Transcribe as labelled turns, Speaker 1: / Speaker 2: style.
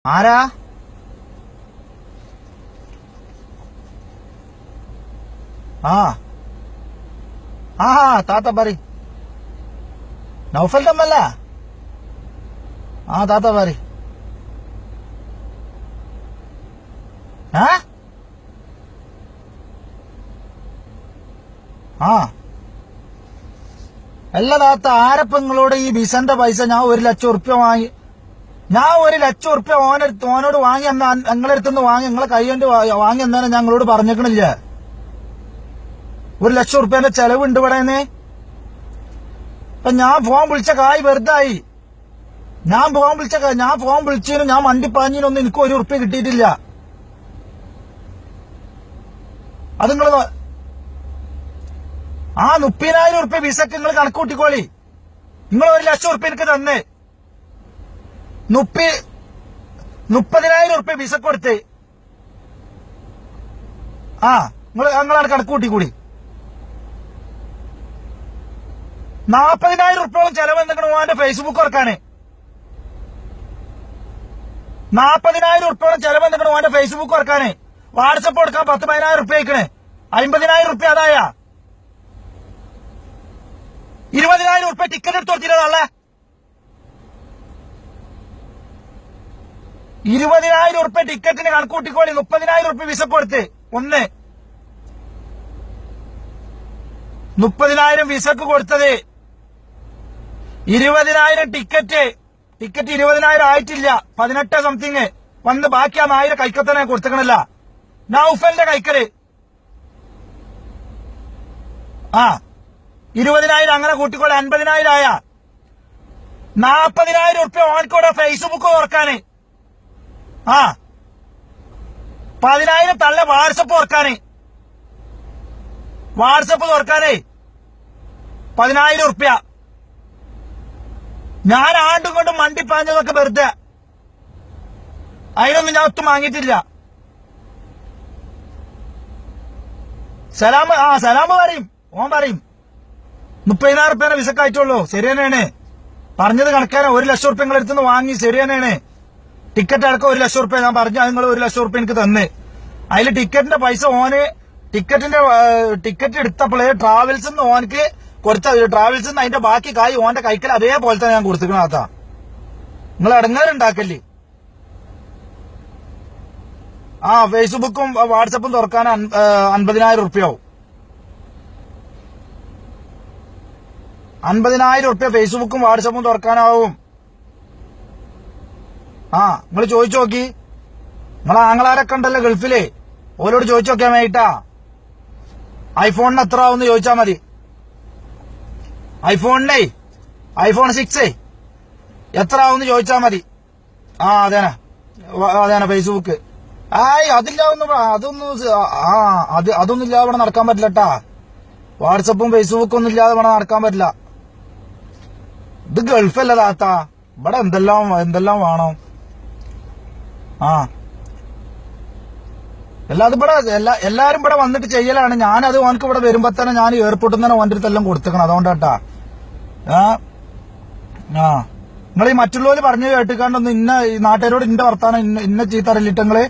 Speaker 1: ആരാ? ആ ആ താത്ത പറ. നൗഫൽ തമ്മല്ല? ആ താത്ത പറ. ആ അല്ല താത്ത, ആരപ്പങ്ങളോട് ഈ ബിസന്റെ പൈസ ഞാൻ 1,00,000 ഉറുപ്പ്യ വാങ്ങി? ഞാൻ 1,00,000 ഉറുപ്പ്യ ഓനോട് വാങ്ങി എന്നാ നിങ്ങളെ അടുത്തുനിന്ന് വാങ്ങി, നിങ്ങളെ കൈ കൊണ്ട് വാങ്ങി എന്നാണ് ഞങ്ങളോട് പറഞ്ഞേക്കണില്ല. 1,00,000 ഉറുപ്പ്യന്റെ ചെലവുണ്ട് ഇവിടെ. ഇപ്പൊ ഞാൻ ഫോൺ വിളിച്ച കായ് വെറുതായി. ഞാൻ ഫോൺ വിളിച്ചതിനും ഞാൻ മണ്ടിപ്പാഞ്ഞിനൊന്നും എനിക്ക് 1 ഉറുപ്പ്യ കിട്ടിയിട്ടില്ല. അത് നിങ്ങള് ആ 30,000 ഉറുപ്പ്യ വിസക്ക് നിങ്ങൾ കണക്ക് കൂട്ടിക്കോളി. നിങ്ങൾ 1,00,000 ഉറുപ്പ്യ എനിക്ക് തന്നെ 30,000 ഉറുപ്പ്യ വിസക്ക് കൊടുത്ത് നിങ്ങളാണ് കണക്ക് കൂട്ടിക്കൂടി. 40,000 ഉറുപ്പ്യോളം ചെലവ് എന്തെങ്കിലും ഓന്റെ ഫേസ്ബുക്ക് വർക്കാണ്. 40,000 ഉറുപ്പ്യോളം ചെലവ് എന്തെങ്കിലും ഓന്റെ ഫേസ്ബുക്ക് വർക്കാണ്. വാട്സപ്പ് കൊടുക്കാൻ 10,000 ഉറുപ്പ്യ അയക്കണേ. 50,000 ഉറുപ്പ്യ അതായ 20,000 ഉറുപ്പ്യ ടിക്കറ്റ് എടുത്ത് കൊടുത്തില്ലേ? 20,000 ഉറുപ്പ്യ ടിക്കറ്റിന് കണക്കൂട്ടിക്കോളി. 30,000 ഉറുപ്പ്യ വിസക്ക് കൊടുത്ത് 30,000 വിസക്ക് കൊടുത്തത്. 20,000 ടിക്കറ്റ് 20,000 ആയിട്ടില്ല. 18 സംതിങ് വന്ന് ബാക്കി ആ 1,000 കൈക്കത്തനെ കൊടുത്തക്കണല്ല. നൗഫലിന്റെ കൈക്കല് 20,000 അങ്ങനെ കൂട്ടിക്കോളെ. 50,000 ആയ 40,000 ഉറുപ്പ്യ ഓൻകൂടെ ഫേസ്ബുക്ക് തുറക്കാന്. 10,000 തള്ള വാട്സപ്പ് തുറക്കാന്. വാട്സപ്പ് തുറക്കാനേ 10,000 ഉറുപ്പ്യ. ഞാൻ ആണ്ടും കൊണ്ടും മണ്ടിപ്പാഞ്ഞതൊക്കെ വെറുതെ. അതിനൊന്നും ഞാൻ ഒത്തും വാങ്ങിയിട്ടില്ല. സലാമ് പറയും, ഓൻ പറയും 30,000 ഉറുപ്പ്യനെ വിസക്ക് അയച്ചുള്ളൂ. ശരി തന്നെയാണ് പറഞ്ഞത്. കണക്കാണ്. 1,00,000 ഉറുപ്പ്യ നിങ്ങൾ അടുത്തുനിന്ന് വാങ്ങി. ശരി തന്നെയാണ്. ടിക്കറ്റ് അടക്കം 1,00,000 ഉറുപ്പ്യ ഞാൻ പറഞ്ഞു. നിങ്ങൾ 1,00,000 ഉറുപ്പ്യ എനിക്ക് തന്ന്. അതിൽ ടിക്കറ്റിന്റെ പൈസ ഓന് ടിക്കറ്റ് എടുത്തപ്പോഴേ ട്രാവൽസ് ഓനക്ക് കൊടുത്ത ട്രാവൽസ് അതിന്റെ ബാക്കി കായ് ഓന്റെ കൈക്കൽ അതേപോലെ തന്നെ ഞാൻ കൊടുത്തിക്കണാത്ത. നിങ്ങൾ ഇടങ്ങേറുണ്ടാക്കല്ലേ. ഫേസ്ബുക്കും വാട്സപ്പും തുറക്കാൻ 50,000 ഉറുപ്പ്യാവും. 50,000 ഉറുപ്പ്യ ഫേസ്ബുക്കും വാട്സപ്പും തുറക്കാനാവും. നിങ്ങൾ ചോദിച്ചു നോക്കി. നിങ്ങളെ ആങ്ങളാരൊക്കെ ഉണ്ടല്ലോ ഗൾഫില്, ഓരോട് ചോദിച്ചു നോക്കിയാ മേട്ടാ. ഐഫോണിന് എത്ര ആവും ചോദിച്ചാ മതി. ഐഫോൺ 6 എത്ര ആവും ചോദിച്ചാ മതി. അതേന ഫേസ്ബുക്ക്. അതൊന്നും ഇല്ലാതെ ഇവിടെ നടക്കാൻ പറ്റില്ലട്ടാ. വാട്സപ്പും ഫേസ്ബുക്കും ഒന്നും ഇല്ലാതെ ഇവിടെ നടക്കാൻ പറ്റില്ല. ഇത് ഗൾഫല്ല താത്ത. ഇവിടെ എന്തെല്ലാം വേണം. എല്ലാരും ഇവിടെ വന്നിട്ട് ചെയ്യലാണ്. ഞാനത് ഓനക്ക് ഇവിടെ വരുമ്പോ തന്നെ ഞാൻ എയർപോർട്ടിൽ നിന്ന് ഓൻ്റെ അടുത്തെല്ലാം കൊടുത്തേക്കണം. അതുകൊണ്ടാട്ടാ. നിങ്ങൾ ഈ മറ്റുള്ളവര് പറഞ്ഞു കേട്ടിക്കാണ്ടൊന്നും ഈ നാട്ടുകാരോട് ഇന്റെ വർത്താനം ഇന്ന ചീത്ത അറിയില്ലങ്ങള്.